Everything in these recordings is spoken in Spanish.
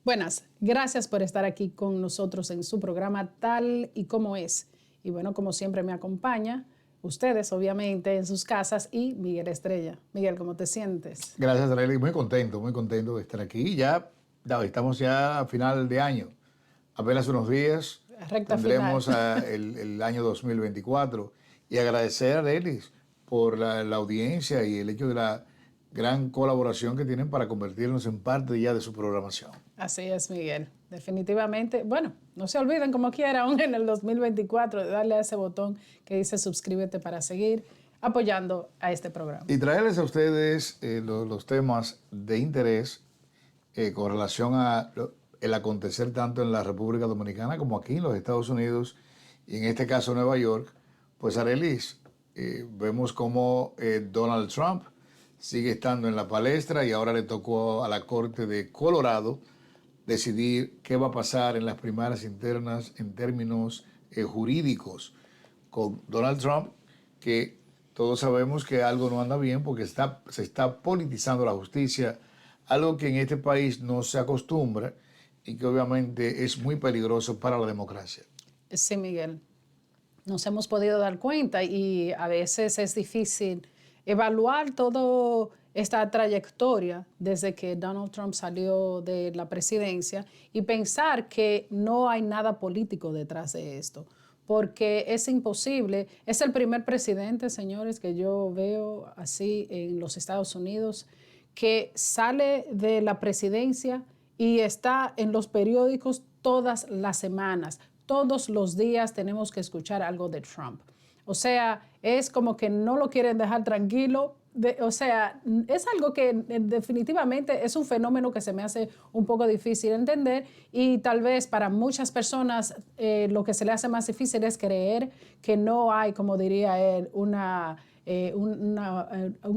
Buenas, gracias por estar aquí con nosotros en su programa Tal y Como Es. Y bueno, como siempre me acompaña, ustedes obviamente en sus casas y Miguel Estrella. Miguel, ¿cómo te sientes? Gracias, Arely. Muy contento de estar aquí. Ya estamos ya a final de año. Apenas unos días Recta final. tendremos el año 2024. Y agradecer a Arely por la audiencia y el hecho de la gran colaboración que tienen para convertirnos en parte ya de su programación. Así es, Miguel. Definitivamente, bueno, no se olviden como quiera, aún en el 2024, de darle a ese botón que dice suscríbete para seguir apoyando a este programa. Y traerles a ustedes los temas de interés con relación a el acontecer tanto en la República Dominicana como aquí en los Estados Unidos y en este caso Nueva York. Pues Arelis, vemos cómo Donald Trump sigue estando en la palestra y ahora le tocó a la Corte de Colorado decidir qué va a pasar en las primarias internas en términos jurídicos con Donald Trump, que todos sabemos que algo no anda bien porque se está politizando la justicia, algo que en este país no se acostumbra y que obviamente es muy peligroso para la democracia. Sí, Miguel. Nos hemos podido dar cuenta y a veces es difícil evaluar toda esta trayectoria desde que Donald Trump salió de la presidencia y pensar que no hay nada político detrás de esto, porque es imposible. Es el primer presidente, señores, que yo veo así en los Estados Unidos, que sale de la presidencia y está en los periódicos todas las semanas. Todos los días tenemos que escuchar algo de Trump. O sea, es como que no lo quieren dejar tranquilo. O sea, es algo que definitivamente es un fenómeno que se me hace un poco difícil entender y tal vez para muchas personas lo que se le hace más difícil es creer que no hay, como diría él, un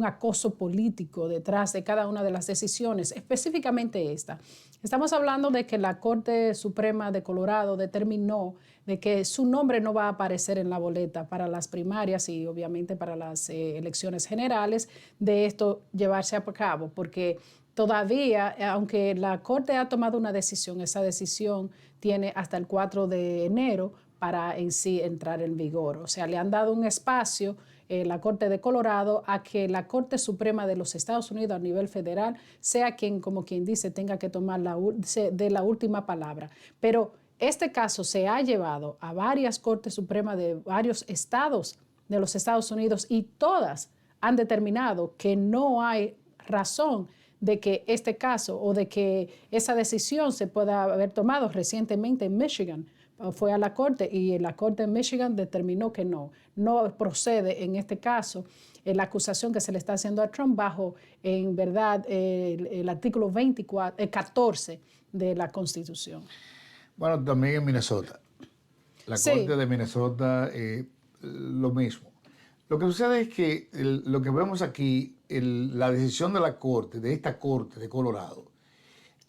acoso político detrás de cada una de las decisiones, específicamente esta. Estamos hablando de que la Corte Suprema de Colorado determinó de que su nombre no va a aparecer en la boleta para las primarias y obviamente para las elecciones generales de esto llevarse a cabo, porque todavía, aunque la Corte ha tomado una decisión, esa decisión tiene hasta el 4 de enero para en sí entrar en vigor. O sea, le han dado un espacio la Corte de Colorado a que la Corte Suprema de los Estados Unidos a nivel federal sea quien, como quien dice, tenga que tomar de la última palabra. Pero este caso se ha llevado a varias Cortes Supremas de varios estados de los Estados Unidos y todas han determinado que no hay razón de que este caso o de que esa decisión se pueda haber tomado recientemente en Michigan. Fue a la corte y la corte de Michigan determinó que no procede en este caso la acusación que se le está haciendo a Trump bajo, en verdad, el artículo 14 de la Constitución. Bueno, también en Minnesota. La Corte Sí, de Minnesota, lo mismo. Lo que sucede es que lo que vemos aquí, la decisión de la Corte, de esta Corte de Colorado,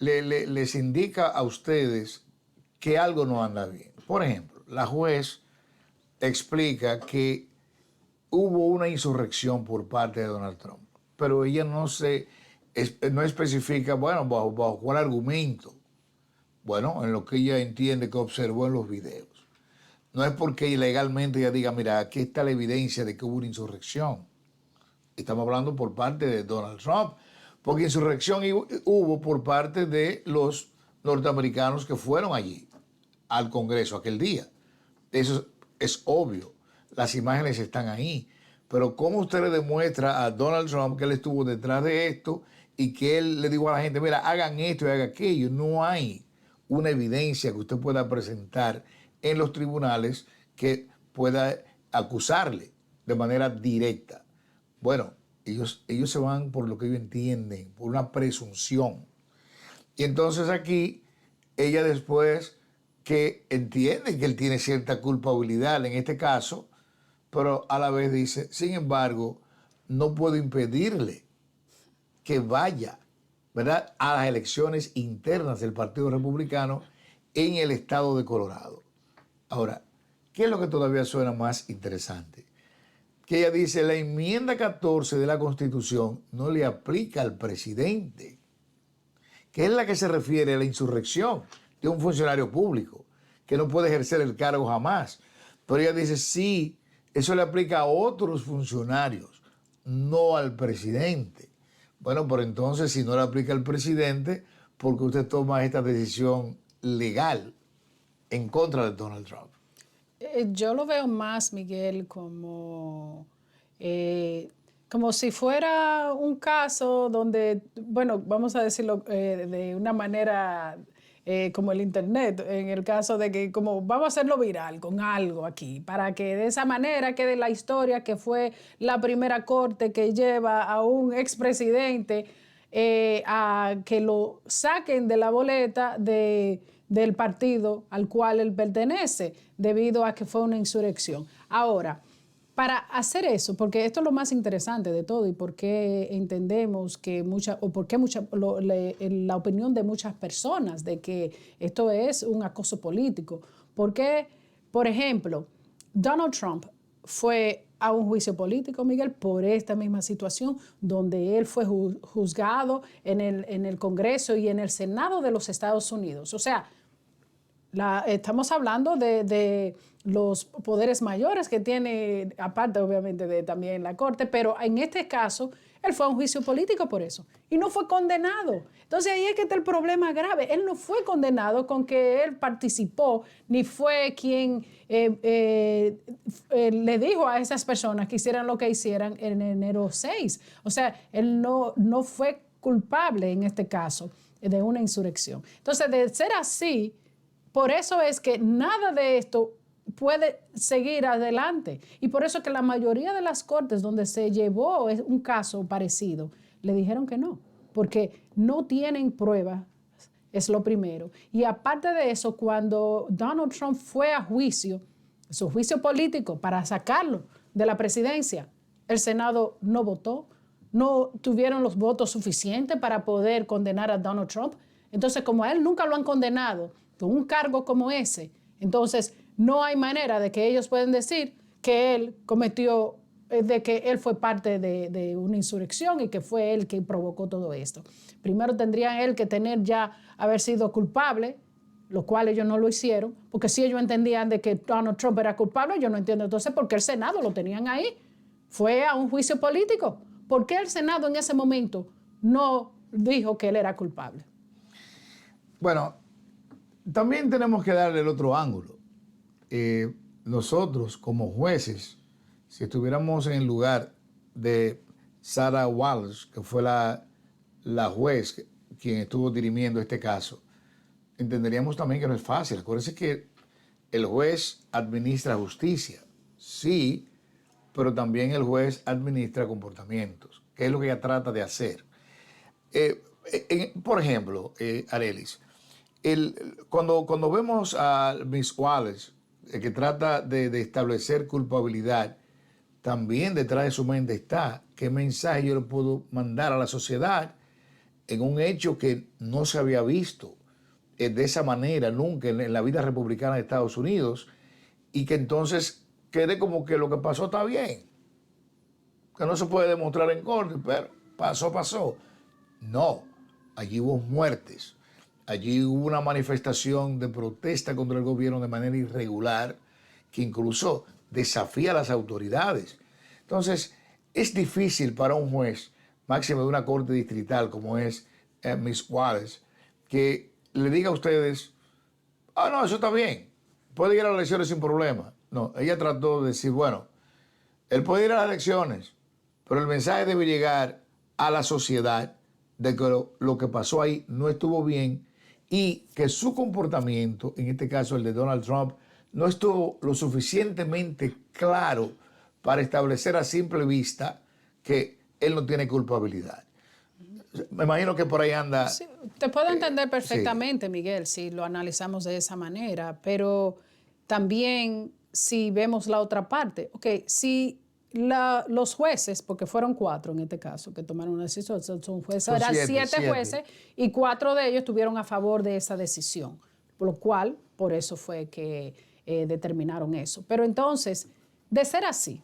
les indica a ustedes que algo no anda bien. Por ejemplo, la juez explica que hubo una insurrección por parte de Donald Trump, pero ella no especifica, bueno, bajo cuál argumento. Bueno, en lo que ella entiende que observó en los videos. No es porque ilegalmente ella diga, mira, aquí está la evidencia de que hubo una insurrección. Estamos hablando por parte de Donald Trump, porque insurrección hubo por parte de los norteamericanos que fueron allí al Congreso aquel día. Eso es obvio, las imágenes están ahí. Pero ¿cómo usted le demuestra a Donald Trump que él estuvo detrás de esto y que él le dijo a la gente, mira, hagan esto y hagan aquello? No hay una evidencia que usted pueda presentar en los tribunales que pueda acusarle de manera directa. Bueno, ellos se van por lo que ellos entienden, por una presunción. Y entonces aquí, ella después que entiende que él tiene cierta culpabilidad en este caso, pero a la vez dice, sin embargo, no puedo impedirle que vaya, ¿verdad?, a las elecciones internas del Partido Republicano en el estado de Colorado. Ahora, ¿qué es lo que todavía suena más interesante? Que ella dice, la enmienda 14 de la Constitución no le aplica al presidente, que es la que se refiere a la insurrección de un funcionario público, que no puede ejercer el cargo jamás. Pero ella dice, sí, eso le aplica a otros funcionarios, no al presidente. Bueno, pero entonces, si no le aplica al presidente, ¿por qué usted toma esta decisión legal en contra de Donald Trump? Yo lo veo más, Miguel, como si fuera un caso donde, bueno, vamos a decirlo de una manera como el Internet, en el caso de que como vamos a hacerlo viral con algo aquí, para que de esa manera quede la historia que fue la primera corte que lleva a un expresidente a que lo saquen de la boleta del partido al cual él pertenece, debido a que fue una insurrección. Ahora, para hacer eso, porque esto es lo más interesante de todo y por qué entendemos que la opinión de muchas personas de que esto es un acoso político. Porque, por ejemplo, Donald Trump fue a un juicio político, Miguel, por esta misma situación, donde él fue juzgado en el Congreso y en el Senado de los Estados Unidos. O sea, estamos hablando de los poderes mayores que tiene, aparte obviamente de también la Corte, pero en este caso él fue a un juicio político por eso y no fue condenado. Entonces ahí es que está el problema grave. Él no fue condenado con que él participó, ni fue quien le dijo a esas personas que hicieran lo que hicieran en enero 6. O sea, él no fue culpable en este caso de una insurrección. Entonces, de ser así, por eso es que nada de esto puede seguir adelante. Y por eso es que la mayoría de las cortes donde se llevó un caso parecido, le dijeron que no, porque no tienen pruebas, es lo primero. Y aparte de eso, cuando Donald Trump fue a juicio, su juicio político para sacarlo de la presidencia, el Senado no votó, no tuvieron los votos suficientes para poder condenar a Donald Trump. Entonces, como a él nunca lo han condenado con un cargo como ese, entonces no hay manera de que ellos puedan decir que él cometió, de que él fue parte de una insurrección y que fue él quien provocó todo esto. Primero tendrían él que haber sido culpable, lo cual ellos no lo hicieron, porque si ellos entendían de que Donald Trump era culpable, yo no entiendo entonces por qué el Senado lo tenían ahí. Fue a un juicio político. ¿Por qué el Senado en ese momento no dijo que él era culpable? Bueno, también tenemos que darle el otro ángulo. Nosotros, como jueces, si estuviéramos en el lugar de Sarah Walsh, que fue la juez quien estuvo dirimiendo este caso, entenderíamos también que no es fácil. Acuérdense que el juez administra justicia, sí, pero también el juez administra comportamientos, que es lo que ella trata de hacer. Por ejemplo, Arelis, cuando vemos a Miss Wallace, que trata de establecer culpabilidad, también detrás de su mente está qué mensaje yo le puedo mandar a la sociedad en un hecho que no se había visto de esa manera nunca en la vida republicana de Estados Unidos, y que entonces quede como que lo que pasó está bien, que no se puede demostrar en corte, pero pasó. No, allí hubo muertes. Allí hubo una manifestación de protesta contra el gobierno de manera irregular que incluso desafía a las autoridades. Entonces, es difícil para un juez, máximo de una corte distrital como es Miss Wallace, que le diga a ustedes, no, eso está bien, puede ir a las elecciones sin problema. No, ella trató de decir, bueno, él puede ir a las elecciones, pero el mensaje debe llegar a la sociedad de que lo que pasó ahí no estuvo bien y que su comportamiento, en este caso el de Donald Trump, no estuvo lo suficientemente claro para establecer a simple vista que él no tiene culpabilidad. Me imagino que por ahí anda. Sí, te puedo entender perfectamente, sí, Miguel, si lo analizamos de esa manera, pero también si vemos la otra parte, si los jueces, porque fueron 4 en este caso que tomaron una decisión, eran 7 jueces y 4 de ellos estuvieron a favor de esa decisión, por eso fue que determinaron eso. Pero entonces, de ser así,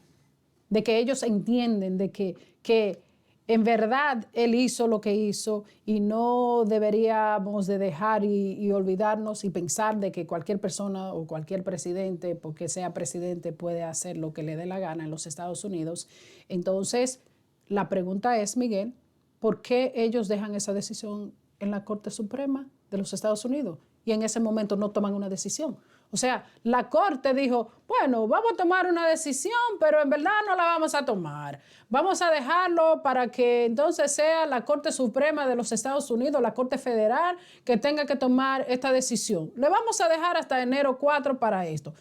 de que ellos entienden de que en verdad él hizo lo que hizo y no deberíamos de dejar y olvidarnos y pensar de que cualquier persona o cualquier presidente, porque sea presidente, puede hacer lo que le dé la gana en los Estados Unidos. Entonces, la pregunta es, Miguel, ¿por qué ellos dejan esa decisión en la Corte Suprema de los Estados Unidos y en ese momento no toman una decisión? O sea, la Corte dijo, bueno, vamos a tomar una decisión, pero en verdad no la vamos a tomar. Vamos a dejarlo para que entonces sea la Corte Suprema de los Estados Unidos, la Corte Federal, que tenga que tomar esta decisión. Le vamos a dejar hasta enero 4 para esto.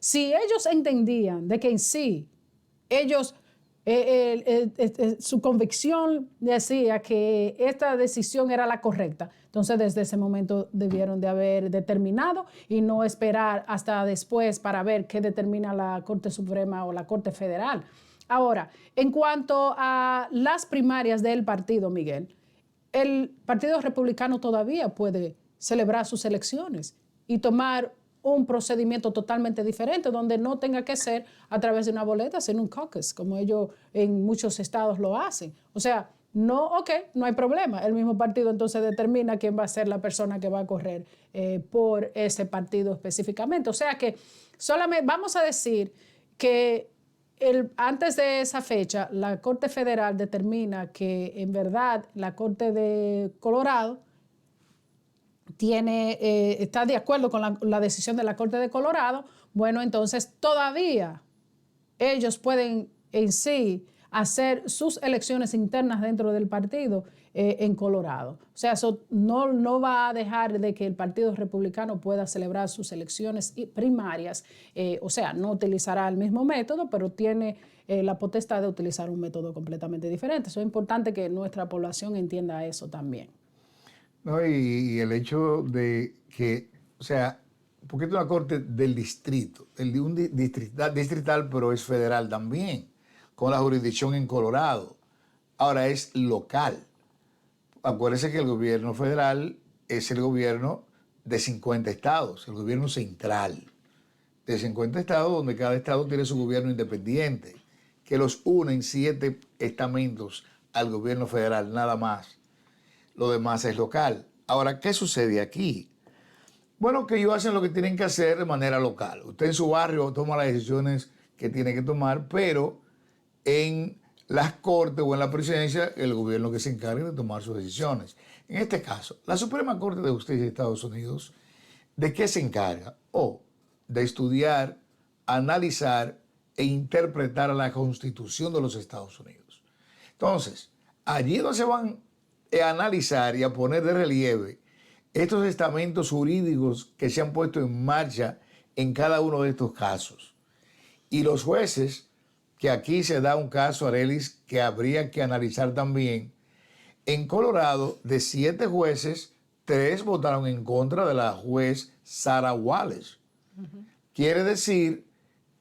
Si ellos entendían de que en sí ellos su convicción decía que esta decisión era la correcta. Entonces, desde ese momento debieron de haber determinado y no esperar hasta después para ver qué determina la Corte Suprema o la Corte Federal. Ahora, en cuanto a las primarias del partido, Miguel, el Partido Republicano todavía puede celebrar sus elecciones y tomar un procedimiento totalmente diferente, donde no tenga que ser a través de una boleta, sino un caucus, como ellos en muchos estados lo hacen. O sea, no hay problema. El mismo partido entonces determina quién va a ser la persona que va a correr por ese partido específicamente. O sea que solamente vamos a decir que antes de esa fecha, la Corte Federal determina que en verdad la Corte de Colorado está de acuerdo con la decisión de la Corte de Colorado. Bueno, entonces todavía ellos pueden en sí hacer sus elecciones internas dentro del partido en Colorado. O sea, eso no va a dejar de que el Partido Republicano pueda celebrar sus elecciones primarias. O sea, no utilizará el mismo método, pero tiene la potestad de utilizar un método completamente diferente. Eso es importante que nuestra población entienda eso también. No, y el hecho de que, o sea, porque es una corte del distrito, un distrital, pero es federal también, con la jurisdicción en Colorado. Ahora es local. Acuérdense que el gobierno federal es el gobierno de 50 estados, el gobierno central de 50 estados, donde cada estado tiene su gobierno independiente, que los une en 7 estamentos al gobierno federal, nada más. Lo demás es local. Ahora, ¿qué sucede aquí? Bueno, que ellos hacen lo que tienen que hacer de manera local. Usted en su barrio toma las decisiones que tiene que tomar, pero en las cortes o en la presidencia, el gobierno que se encargue de tomar sus decisiones. En este caso, la Suprema Corte de Justicia de Estados Unidos, ¿de qué se encarga? De estudiar, analizar e interpretar la Constitución de los Estados Unidos. Entonces, allí donde se van a analizar y a poner de relieve estos estamentos jurídicos que se han puesto en marcha en cada uno de estos casos. Y los jueces, que aquí se da un caso, Arelis, que habría que analizar también. En Colorado, de 7 jueces, 3 votaron en contra de la juez Sarah Wallace. Quiere decir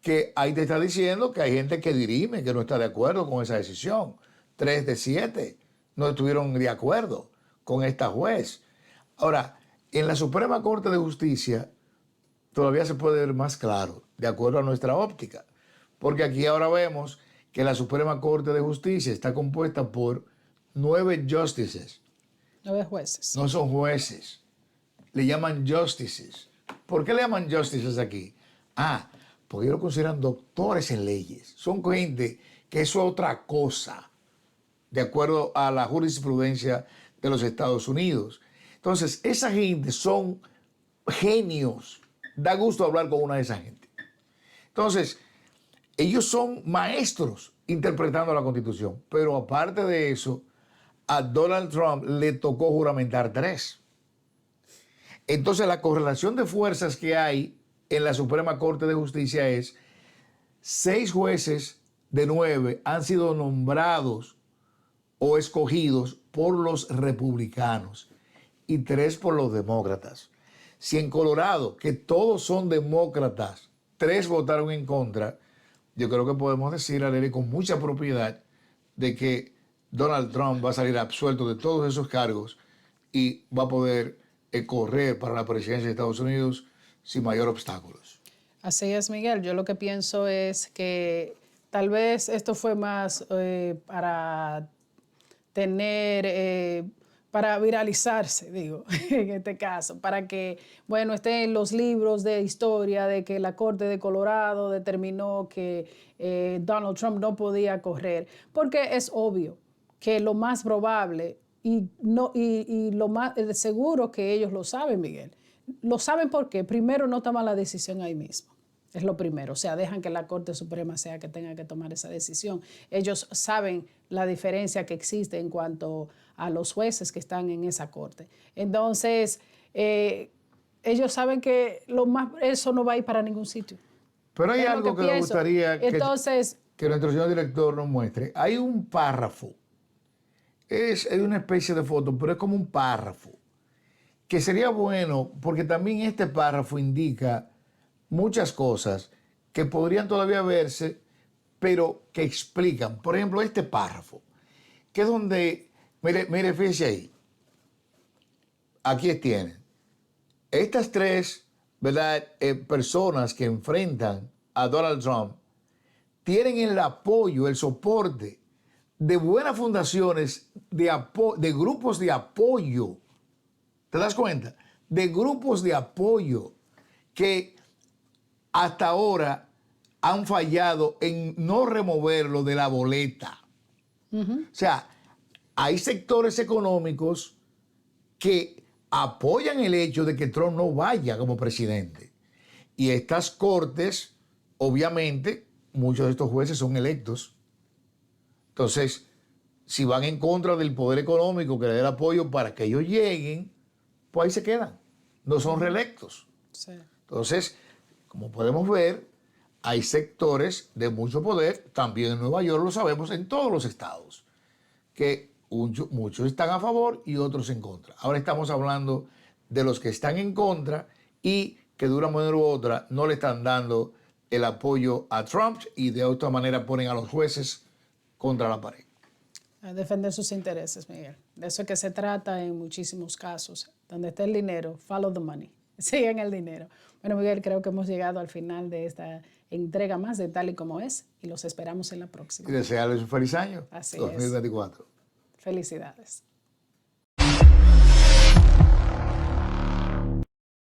que ahí te está diciendo que hay gente que dirime, que no está de acuerdo con esa decisión. 3 de 7 no estuvieron de acuerdo con esta juez. Ahora, en la Suprema Corte de Justicia todavía se puede ver más claro, de acuerdo a nuestra óptica, porque aquí ahora vemos que la Suprema Corte de Justicia está compuesta por 9 justices. 9 jueces. No son jueces, le llaman justices. ¿Por qué le llaman justices aquí? Porque ellos lo consideran doctores en leyes. Son gente que eso es otra cosa, de acuerdo a la jurisprudencia de los Estados Unidos. Entonces, esa gente son genios. Da gusto hablar con una de esas gente. Entonces, ellos son maestros interpretando la Constitución. Pero aparte de eso, a Donald Trump le tocó juramentar 3. Entonces, la correlación de fuerzas que hay en la Suprema Corte de Justicia es 6 jueces de 9 han sido nombrados o escogidos por los republicanos y 3 por los demócratas. Si en Colorado, que todos son demócratas, 3 votaron en contra, yo creo que podemos decir, Arely, con mucha propiedad, de que Donald Trump va a salir absuelto de todos esos cargos y va a poder correr para la presidencia de Estados Unidos sin mayor obstáculos. Así es, Miguel. Yo lo que pienso es que tal vez esto fue más para tener, para viralizarse, digo, en este caso, para que, bueno, esté en los libros de historia de que la Corte de Colorado determinó que Donald Trump no podía correr, porque es obvio que lo más probable y lo más seguro que ellos lo saben, Miguel. Lo saben porque primero no toman la decisión ahí mismo. Es lo primero, o sea, dejan que la Corte Suprema sea que tenga que tomar esa decisión. Ellos saben la diferencia que existe en cuanto a los jueces que están en esa corte. Entonces, ellos saben que eso no va a ir para ningún sitio. Pero hay algo que me gustaría que nuestro señor director nos muestre. Hay un párrafo, es una especie de foto, pero es como un párrafo, que sería bueno, porque también este párrafo indica muchas cosas que podrían todavía verse, pero que explican. Por ejemplo, este párrafo, que es donde, mire, fíjese ahí. Aquí tienen. Estas tres, ¿verdad? Personas que enfrentan a Donald Trump tienen el apoyo, el soporte de buenas fundaciones, de grupos de apoyo. ¿Te das cuenta? De grupos de apoyo que hasta ahora han fallado en no removerlo de la boleta. O sea, hay sectores económicos que apoyan el hecho de que Trump no vaya como presidente. Y estas cortes, obviamente, muchos de estos jueces son electos. Entonces, si van en contra del poder económico que le dé el apoyo para que ellos lleguen, pues ahí se quedan. No son reelectos. Sí. Entonces, como podemos ver, hay sectores de mucho poder, también en Nueva York lo sabemos, en todos los estados, que muchos están a favor y otros en contra. Ahora estamos hablando de los que están en contra y que de una manera u otra no le están dando el apoyo a Trump y de otra manera ponen a los jueces contra la pared. A defender sus intereses, Miguel. De eso es que se trata en muchísimos casos. Donde está el dinero, follow the money. Sigan el dinero. Bueno, Miguel, creo que hemos llegado al final de esta entrega más de Tal y Como Es y los esperamos en la próxima. Y desearles un feliz año. Así 2024. es. Felicidades.